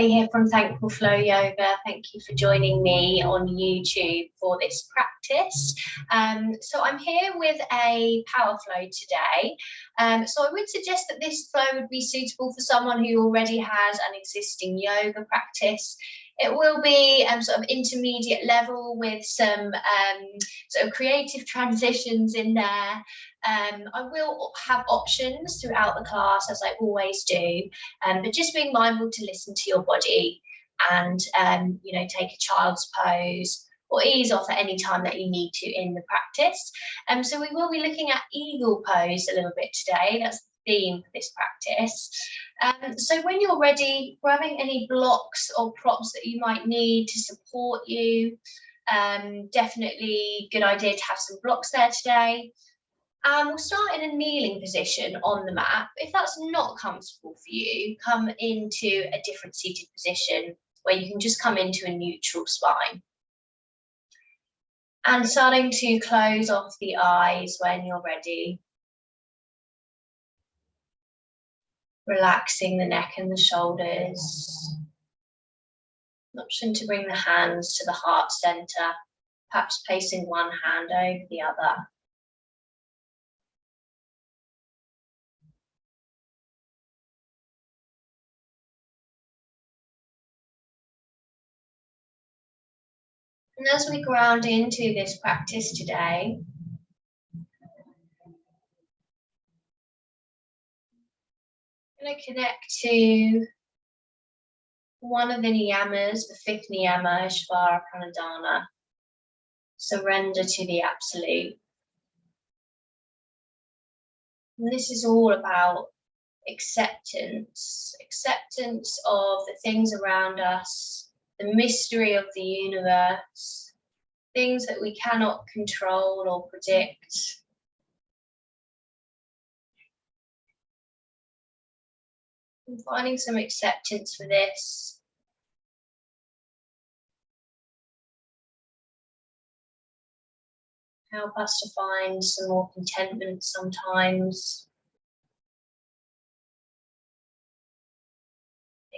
Here from Thankful Flow Yoga. Thank you for joining me on YouTube for this practice. So I'm here with a power flow today. So I would suggest that this flow would be suitable for someone who already has an existing yoga practice. It will be sort of intermediate level with some sort of creative transitions in there. I will have options throughout the class, as I always do, but just being mindful to listen to your body and, you know, take a child's pose or ease off at any time that you need to in the practice. So we will be looking at eagle pose a little bit today. That's the theme for this practice. So when you're ready, grabbing any blocks or props that you might need to support you, definitely good idea to have some blocks there today. We'll start in a kneeling position on the mat. If that's not comfortable for you, come into a different seated position where you can just come into a neutral spine. And starting to close off the eyes when you're ready. Relaxing the neck and the shoulders. An option to bring the hands to the heart center, perhaps placing one hand over the other. And as we ground into this practice today, I'm going to connect to one of the niyamas, the fifth niyama, Ishvara Pranadhana. Surrender to the absolute. And this is all about acceptance, acceptance of the things around us, the mystery of the universe, things that we cannot control or predict. And finding some acceptance for this. Help us to find some more contentment sometimes.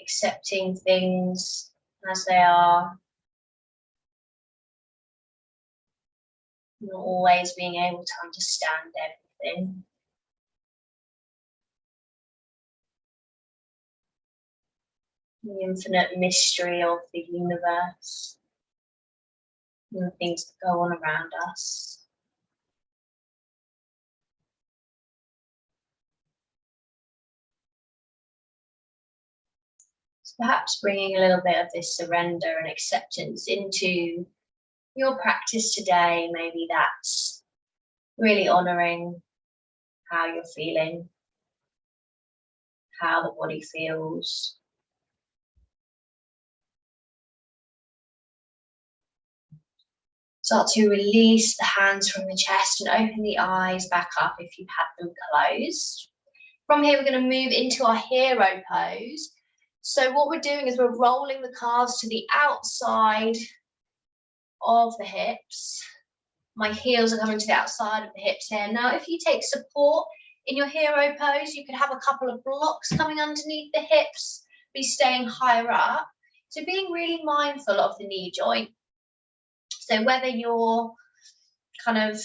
Accepting things as they are. Not always being able to understand everything. The infinite mystery of the universe and the things that go on around us. So perhaps bringing a little bit of this surrender and acceptance into your practice today. Maybe that's really honoring how you're feeling, how the body feels. Start to release the hands from the chest and open the eyes back up if you've had them closed. From here, we're going to move into our hero pose. So what we're doing is we're rolling the calves to the outside of the hips. My heels are coming to the outside of the hips here. Now, if you take support in your hero pose, you could have a couple of blocks coming underneath the hips, be staying higher up. So being really mindful of the knee joint. So whether you're kind of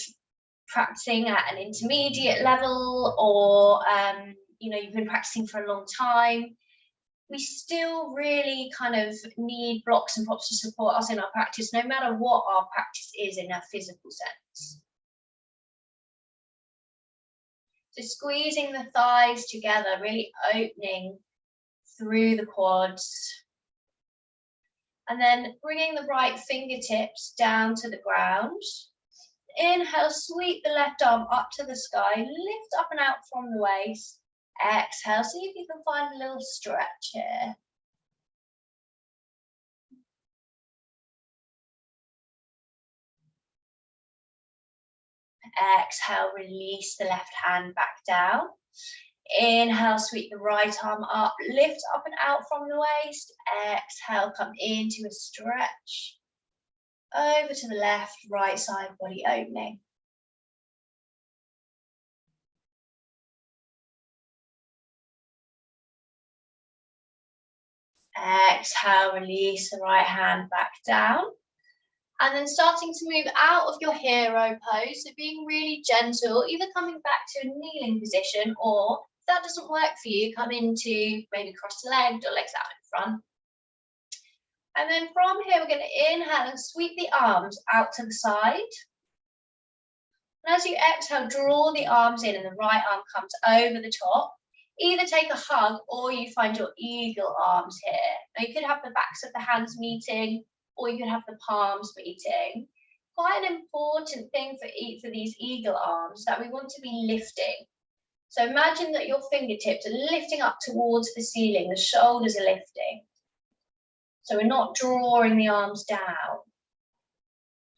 practicing at an intermediate level or, you know, you've been practicing for a long time, we still really kind of need blocks and props to support us in our practice, no matter what our practice is in a physical sense. So squeezing the thighs together, really opening through the quads. And then bringing the right fingertips down to the ground. Inhale, sweep the left arm up to the sky, lift up and out from the waist. Exhale, see if you can find a little stretch here. Exhale, release the left hand back down. Inhale, sweep the right arm up, lift up and out from the waist. Exhale, come into a stretch. Over to the left, right side body opening. Exhale, release the right hand back down. And then starting to move out of your hero pose, so being really gentle, either coming back to a kneeling position, or if that doesn't work for you, come into maybe cross-legged or legs out in front. And then from here, we're going to inhale and sweep the arms out to the side. And as you exhale, draw the arms in and the right arm comes over the top. Either take a hug or you find your eagle arms here. Now you could have the backs of the hands meeting, or you could have the palms meeting. Quite an important thing for these eagle arms that we want to be lifting. So imagine that your fingertips are lifting up towards the ceiling, the shoulders are lifting. So we're not drawing the arms down.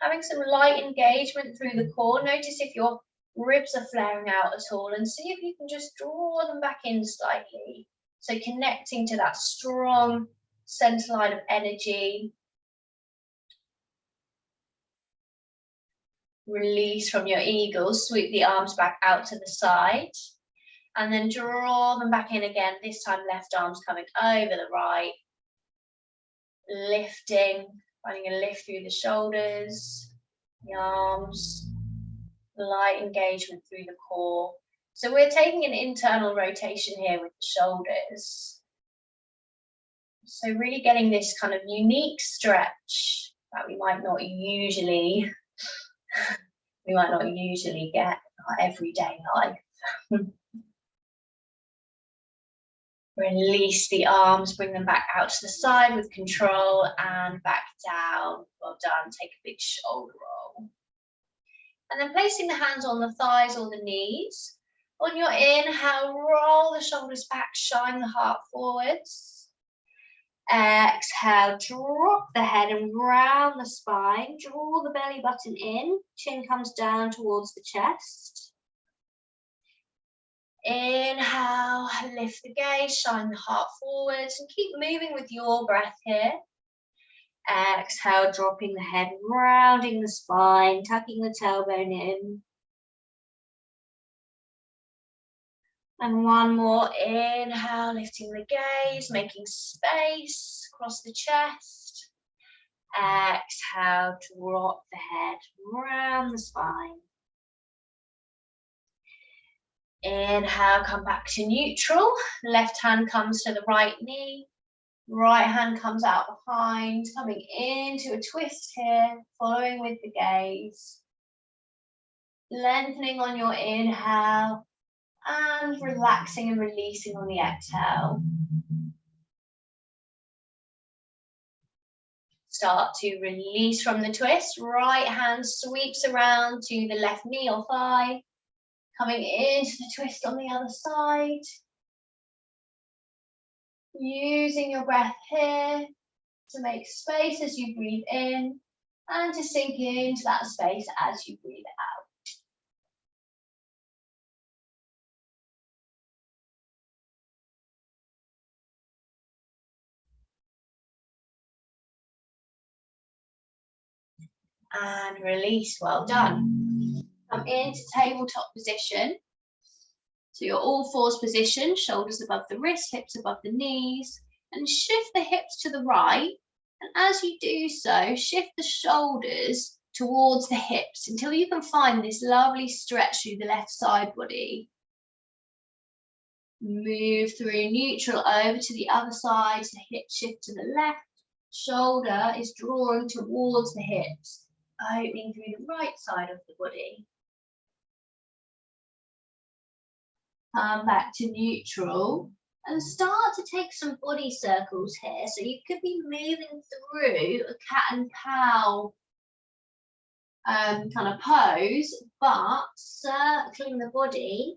Having some light engagement through the core. Notice if your ribs are flaring out at all, and see if you can just draw them back in slightly. So connecting to that strong center line of energy. Release from your eagle, sweep the arms back out to the side, and then draw them back in again. This time left arm's coming over the right, lifting, finding a lift through the shoulders, the arms, light engagement through the core. So we're taking an internal rotation here with the shoulders. So really getting this kind of unique stretch that we might not usually get in our everyday life. Release the arms, bring them back out to the side with control and back down. Well done. Take a big shoulder roll. And then placing the hands on the thighs or the knees. On your inhale, roll the shoulders back, shine the heart forwards. Exhale, drop the head and round the spine. Draw the belly button in. Chin comes down towards the chest. Inhale, lift the gaze, shine the heart forwards, and keep moving with your breath here. Exhale, dropping the head, rounding the spine, tucking the tailbone in. And one more, inhale, lifting the gaze, making space across the chest. Exhale, drop the head, round the spine. Inhale, come back to neutral. Left hand comes to the right knee. Right hand comes out behind, coming into a twist here, following with the gaze. Lengthening on your inhale and relaxing and releasing on the exhale. Start to release from the twist. Right hand sweeps around to the left knee or thigh. Coming into the twist on the other side. Using your breath here to make space as you breathe in and to sink into that space as you breathe out. And release, well done. Come into tabletop position. So you're all fours position, shoulders above the wrists, hips above the knees, and shift the hips to the right. And as you do so, shift the shoulders towards the hips until you can find this lovely stretch through the left side body. Move through neutral over to the other side, so hip shift to the left. Shoulder is drawing towards the hips, opening through the right side of the body. Come back to neutral and start to take some body circles here. So you could be moving through a cat and cow kind of pose, but circling the body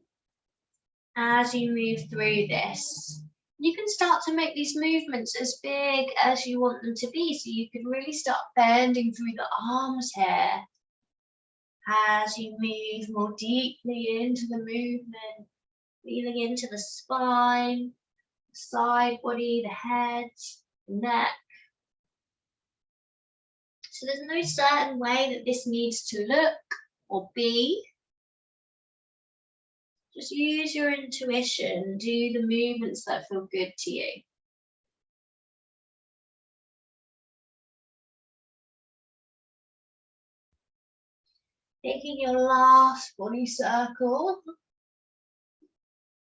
as you move through this. You can start to make these movements as big as you want them to be. So you could really start bending through the arms here as you move more deeply into the movement. Feeling into the spine, the side body, the head, the neck. So there's no certain way that this needs to look or be. Just use your intuition, do the movements that feel good to you. Taking your last body circle,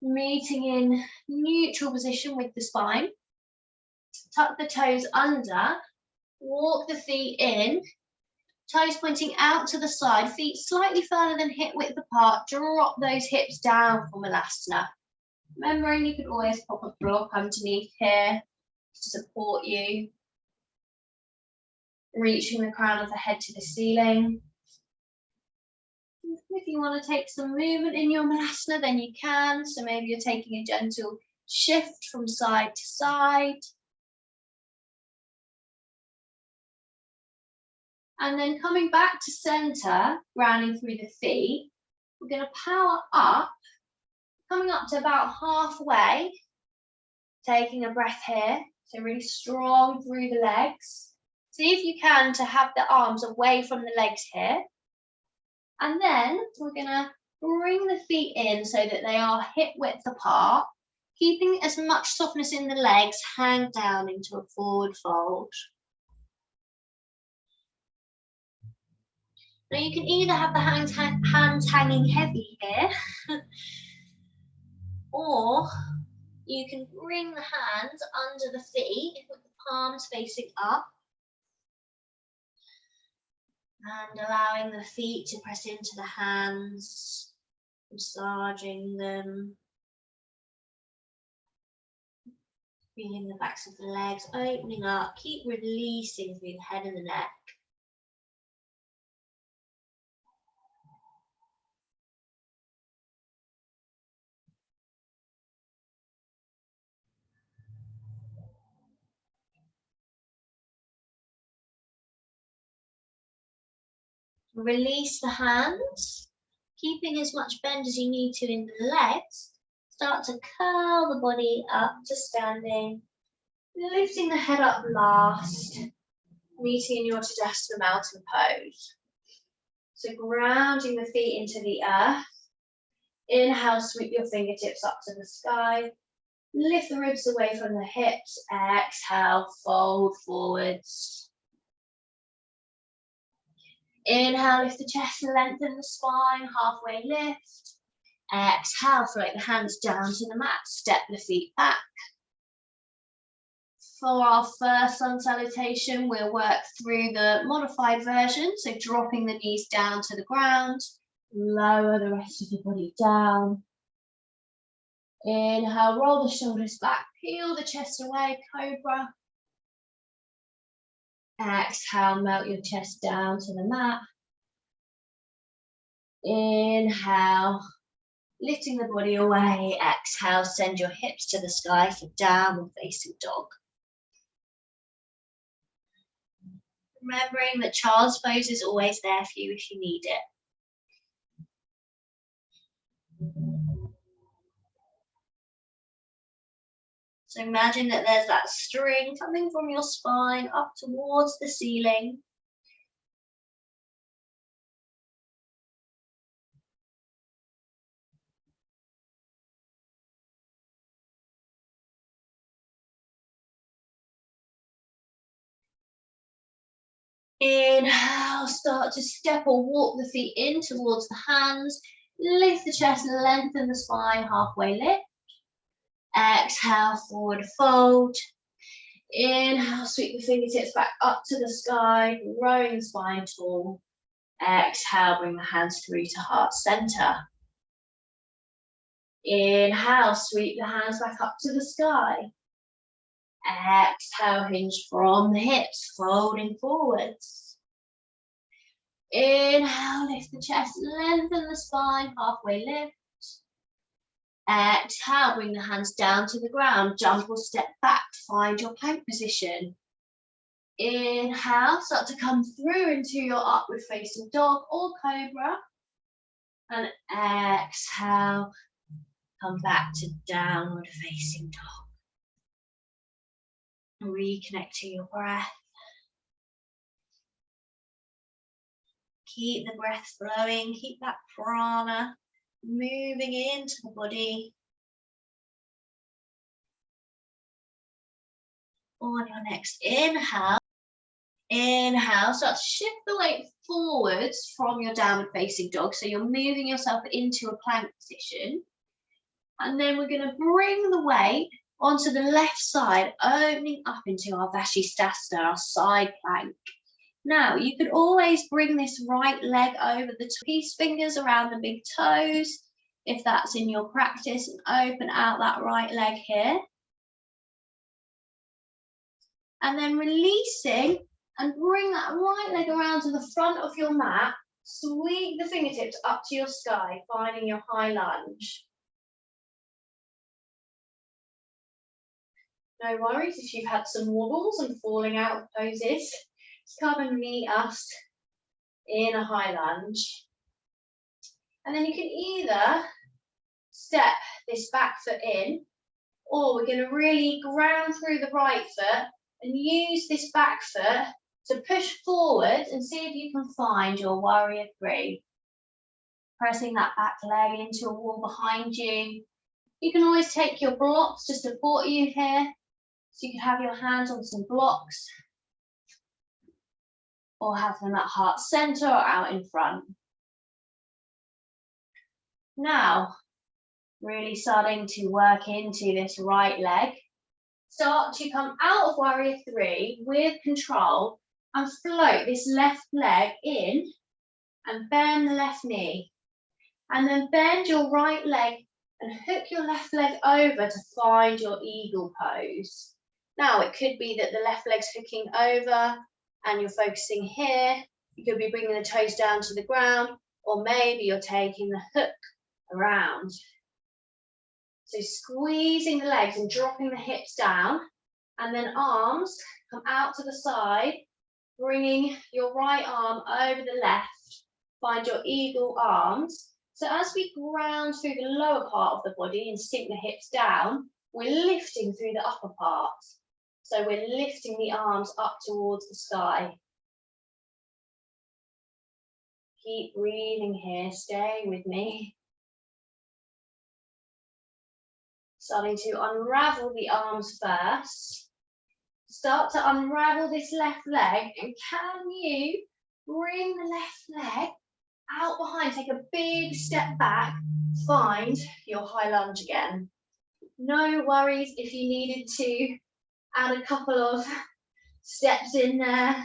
meeting in neutral position with the spine. Tuck the toes under, walk the feet in, toes pointing out to the side, feet slightly further than hip width apart. Drop those hips down for Malasana. Remembering you can always pop a block underneath here to support you. Reaching the crown of the head to the ceiling. If you want to take some movement in your Malasana, then you can. So maybe you're taking a gentle shift from side to side. And then coming back to center, grounding through the feet, we're going to power up, coming up to about halfway, taking a breath here. So really strong through the legs. See if you can to have the arms away from the legs here. And then we're going to bring the feet in so that they are hip width apart, keeping as much softness in the legs, hang down into a forward fold. Now you can either have the hands hanging heavy here, or you can bring the hands under the feet with the palms facing up. And allowing the feet to press into the hands, massaging them. Feeling the backs of the legs, opening up, keep releasing through the head and the neck. Release the hands, keeping as much bend as you need to in the legs. Start to curl the body up to standing, lifting the head up last, meeting in your Tadasana mountain pose. So grounding the feet into the earth. Inhale, sweep your fingertips up to the sky. Lift the ribs away from the hips. Exhale, fold forwards. Inhale, lift the chest and lengthen the spine, halfway lift. Exhale, float the hands down to the mat, step the feet back. For our first sun salutation, we'll work through the modified version, so dropping the knees down to the ground, lower the rest of the body down. Inhale, roll the shoulders back, peel the chest away, cobra. Exhale, melt your chest down to the mat. Inhale, lifting the body away. Exhale, send your hips to the sky for downward facing dog. Remembering that child's pose is always there for you if you need it. So imagine that there's that string coming from your spine up towards the ceiling. Inhale, start to step or walk the feet in towards the hands. Lift the chest and lengthen the spine, halfway lift. Exhale, forward fold. Inhale, sweep the fingertips back up to the sky, growing the spine tall. Exhale, bring the hands through to heart center. Inhale, sweep the hands back up to the sky. Exhale, hinge from the hips, folding forwards. Inhale, lift the chest, lengthen the spine, halfway lift. Exhale, bring the hands down to the ground, jump or step back, find your plank position. Inhale, start to come through into your upward facing dog or cobra. And exhale, come back to downward facing dog. Reconnect to your breath. Keep the breath flowing, keep that prana moving into the body. On your next inhale, Inhale, start to shift the weight forwards from your downward facing dog. So you're moving yourself into a plank position. And then we're going to bring the weight onto the left side, opening up into our Vasana, our side plank. Now, you could always bring this right leg over the peace fingers around the big toes, if that's in your practice, and open out that right leg here. And then releasing and bring that right leg around to the front of your mat. Sweep the fingertips up to your sky, finding your high lunge. No worries if you've had some wobbles and falling out of poses. Just come and meet us in a high lunge. And then you can either step this back foot in, or we're going to really ground through the right foot and use this back foot to push forward and see if you can find your warrior three. Pressing that back leg into a wall behind you. You can always take your blocks to support you here. So you can have your hands on some blocks or have them at heart center or out in front. Now, really starting to work into this right leg. Start to come out of warrior three with control and float this left leg in and bend the left knee. And then bend your right leg and hook your left leg over to find your eagle pose. Now, it could be that the left leg's hooking over and you're focusing here. You could be bringing the toes down to the ground, or maybe you're taking the hook around. So squeezing the legs and dropping the hips down, and then arms come out to the side, bringing your right arm over the left. Find your eagle arms. So as we ground through the lower part of the body and sink the hips down, we're lifting through the upper part. So we're lifting the arms up towards the sky. Keep breathing here, stay with me. Starting to unravel the arms first. Start to unravel this left leg, and can you bring the left leg out behind, take a big step back, find your high lunge again. No worries if you needed to add a couple of steps in there.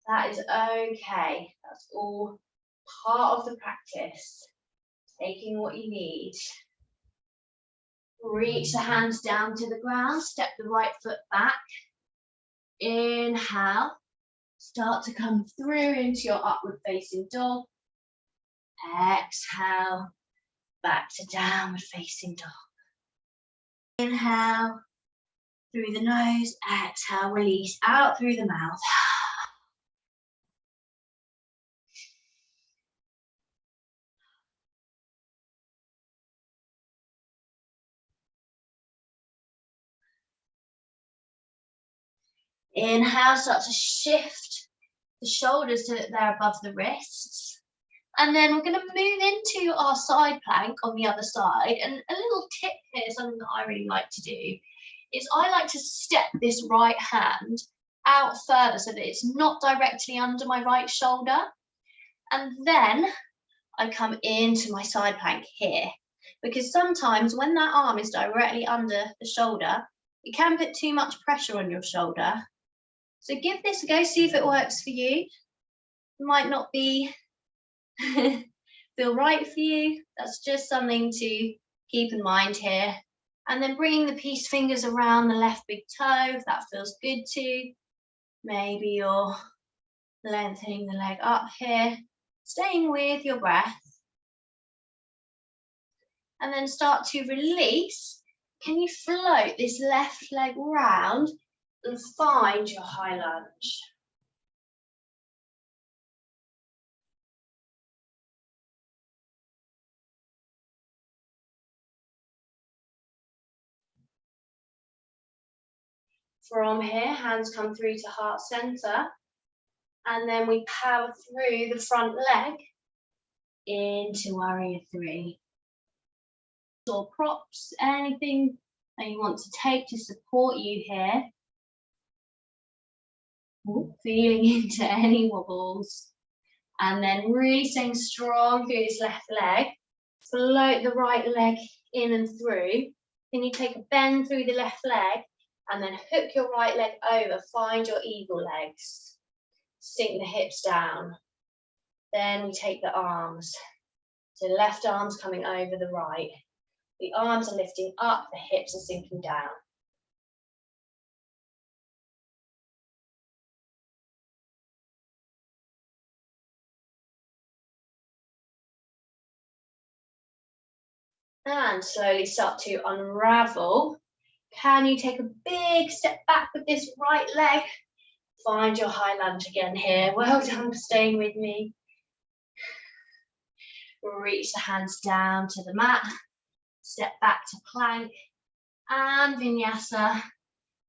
That is okay. That's all part of the practice. Taking what you need. Reach the hands down to the ground, step the right foot back. Inhale. Start to come through into your upward facing dog. Exhale, back to downward facing dog. Inhale through the nose, exhale, release out through the mouth. Inhale, start to shift the shoulders so that they're above the wrists. And then we're going to move into our side plank on the other side. And a little tip here, something that I really like to do, is I like to step this right hand out further so that it's not directly under my right shoulder. And then I come into my side plank here. Because sometimes when that arm is directly under the shoulder, it can put too much pressure on your shoulder. So give this a go, see if it works for you. It might not be feel right for you. That's just something to keep in mind here. And then bringing the peace fingers around the left big toe, if that feels good too. Maybe you're lengthening the leg up here, staying with your breath. And then start to release. Can you float this left leg round and find your high lunge? From here, hands come through to heart center, and then we power through the front leg into warrior three. Or props, anything that you want to take to support you here. feeling into any wobbles. And then really staying strong through this left leg. Float the right leg in and through. Then you take a bend through the left leg and then hook your right leg over. Find your eagle legs. Sink the hips down. Then we take the arms. So left arm's coming over the right. The arms are lifting up, the hips are sinking down. And slowly start to unravel. Can you take a big step back with this right leg? Find your high lunge again here. Well done for staying with me. Reach the hands down to the mat. Step back to plank and vinyasa.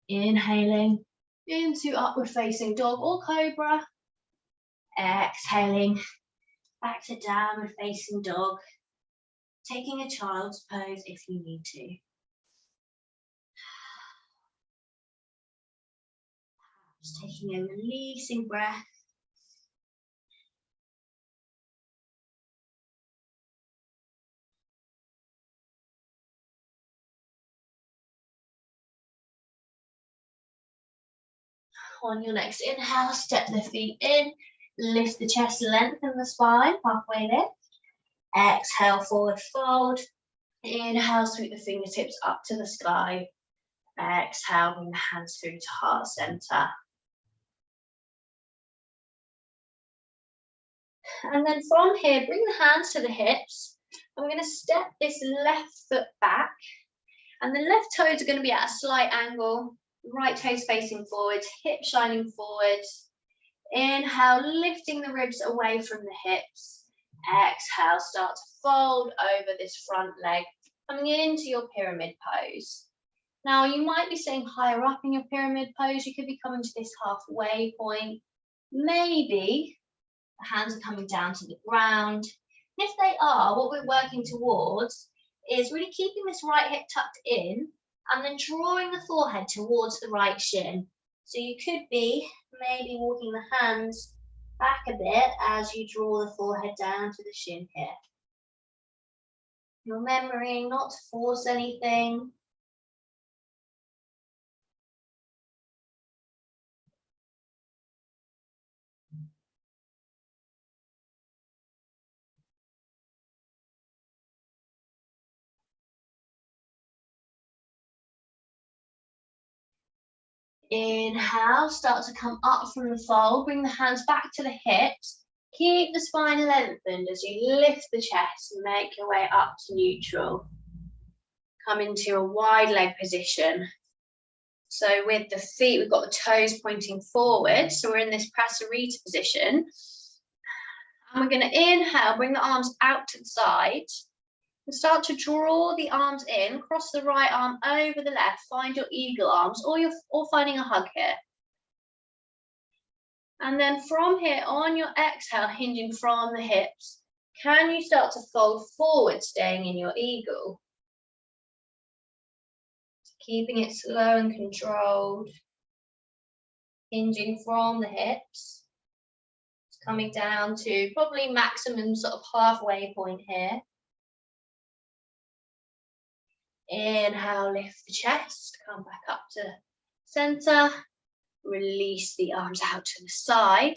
Inhaling into upward facing dog or cobra. Exhaling back to downward facing dog. Taking a child's pose if you need to. Just taking a releasing breath. On your next inhale, step the feet in, lift the chest, lengthen the spine, halfway lift. Exhale, forward fold. Inhale, sweep the fingertips up to the sky. Exhale, bring the hands through to heart center. And then from here, bring the hands to the hips. I'm going to step this left foot back. And the left toes are going to be at a slight angle. Right toes facing forward, hips shining forward. Inhale, lifting the ribs away from the hips. Exhale, start to fold over this front leg, coming into your pyramid pose. Now, you might be staying higher up in your pyramid pose. You could be coming to this halfway point. Maybe the hands are coming down to the ground. If they are, what we're working towards is really keeping this right hip tucked in and then drawing the forehead towards the right shin. So you could be maybe walking the hands back a bit as you draw the forehead down to the shin here. Remembering not to force anything. Inhale, start to come up from the fold, bring the hands back to the hips. Keep the spine lengthened as you lift the chest and make your way up to neutral. Come into a wide leg position. So with the feet, we've got the toes pointing forward. So we're in this prasarita position. And we're going to inhale, bring the arms out to the side. And start to draw the arms in, cross the right arm over the left, find your eagle arms, or finding a hug here. And then from here, on your exhale, hinging from the hips, can you start to fold forward, staying in your eagle? Keeping it slow and controlled, hinging from the hips. It's coming down to probably maximum sort of halfway point here. Inhale, lift the chest, come back up to center, release the arms out to the side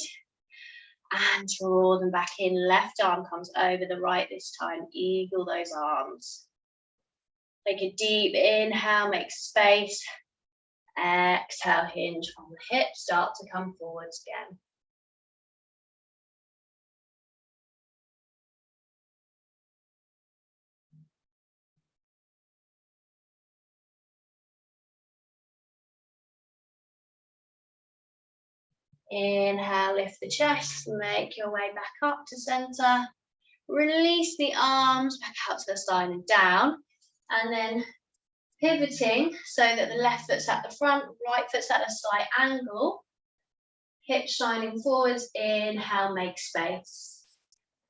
and draw them back in. Left arm comes over the right this time, eagle those arms. Take a deep inhale, make space. Exhale, hinge from the hips, start to come forwards again. Inhale, lift the chest, make your way back up to center. Release the arms back out to the side and down. And then pivoting so that the left foot's at the front, right foot's at a slight angle. Hips shining forwards. Inhale, make space.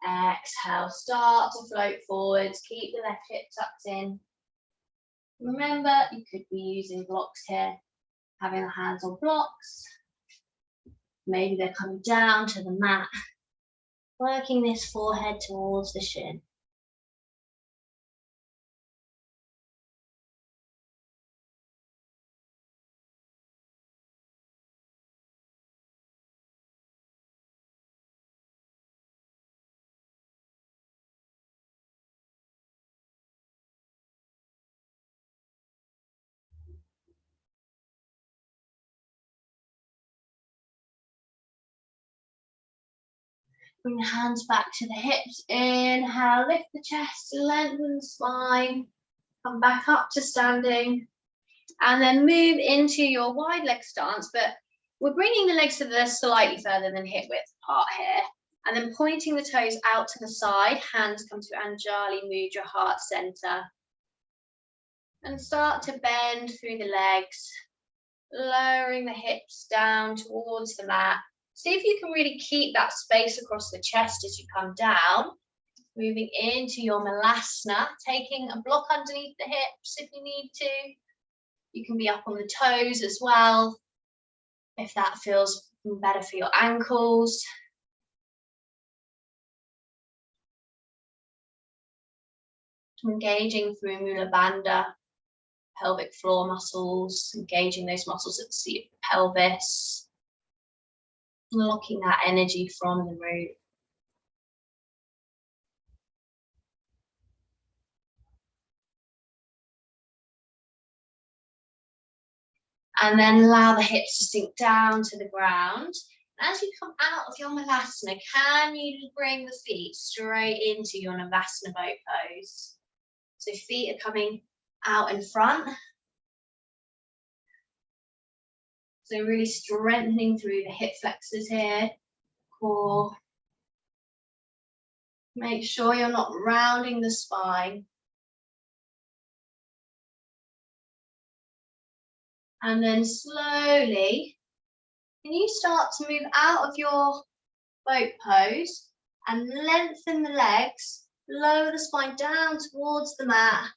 Exhale, start to float forwards. Keep the left hip tucked in. Remember, you could be using blocks here, having the hands on blocks. Maybe they're coming down to the mat, working this forehead towards the shin. Bring the hands back to the hips. Inhale, lift the chest, lengthen the spine. Come back up to standing. And then move into your wide leg stance, but we're bringing the legs to the slightly further than hip width apart here. And then pointing the toes out to the side, hands come to Anjali, move your heart center. And start to bend through the legs, lowering the hips down towards the mat. See if you can really keep that space across the chest as you come down. Moving into your Malasana, taking a block underneath the hips if you need to. You can be up on the toes as well, if that feels better for your ankles. Engaging through Mula Bandha, pelvic floor muscles, engaging those muscles at the seat of the pelvis. Unlocking that energy from the root. And then allow the hips to sink down to the ground. As you come out of your Malasana, can you bring the feet straight into your Navasana boat pose? So feet are coming out in front. So really strengthening through the hip flexors here, core. Make sure you're not rounding the spine. And then slowly, can you start to move out of your boat pose and lengthen the legs, lower the spine down towards the mat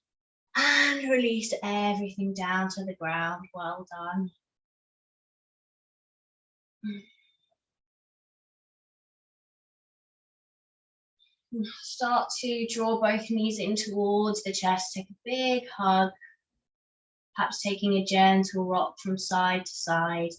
and release everything down to the ground. Well done. Start to draw both knees in towards the chest. Take a big hug, perhaps taking a gentle rock from side to side.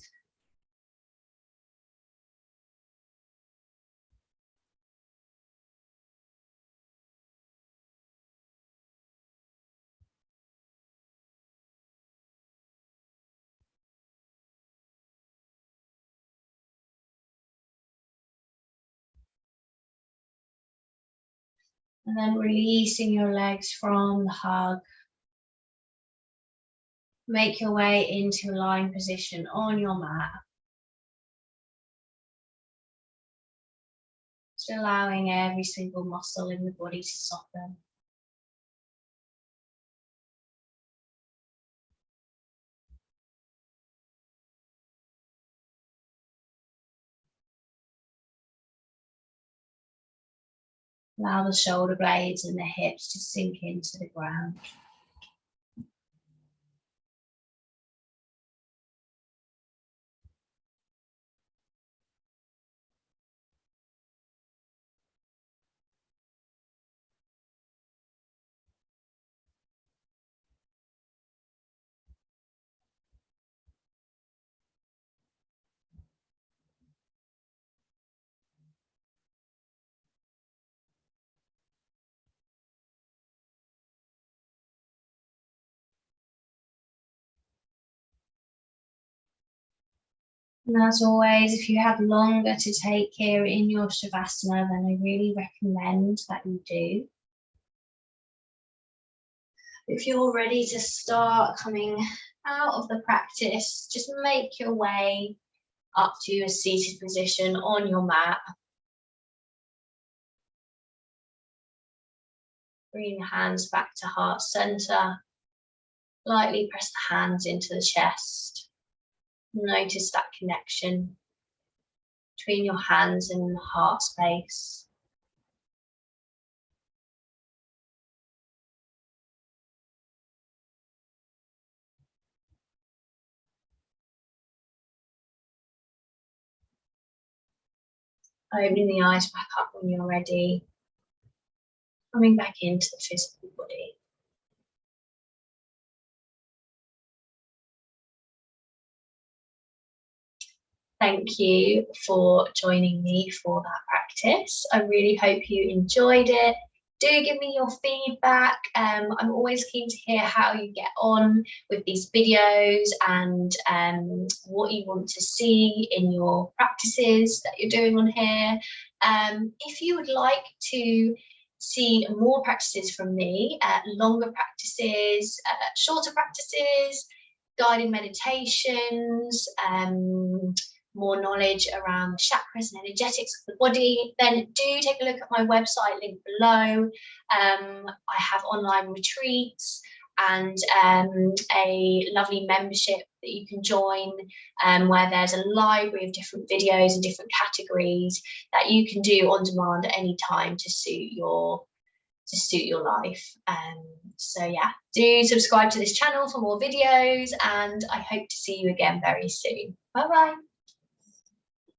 And then releasing your legs from the hug. Make your way into a lying position on your mat. Just allowing every single muscle in the body to soften. Allow the shoulder blades and the hips to sink into the ground. And as always, if you have longer to take here in your Shavasana, then I really recommend that you do. If you're ready to start coming out of the practice, just make your way up to a seated position on your mat. Bring the hands back to heart center. Lightly press the hands into the chest. Notice that connection between your hands and the heart space. Opening the eyes back up when you're ready. Coming back into the physical body. Thank you for joining me for that practice. I really hope you enjoyed it. Do give me your feedback. I'm always keen to hear how you get on with these videos and what you want to see in your practices that you're doing on here. If you would like to see more practices from me, longer practices, shorter practices, guided meditations, more knowledge around the chakras and energetics of the body, then do take a look at my website, link below. I have online retreats and a lovely membership that you can join, where there's a library of different videos and different categories that you can do on demand at any time to suit your life. So yeah, do subscribe to this channel for more videos, and I hope to see you again very soon. Bye bye.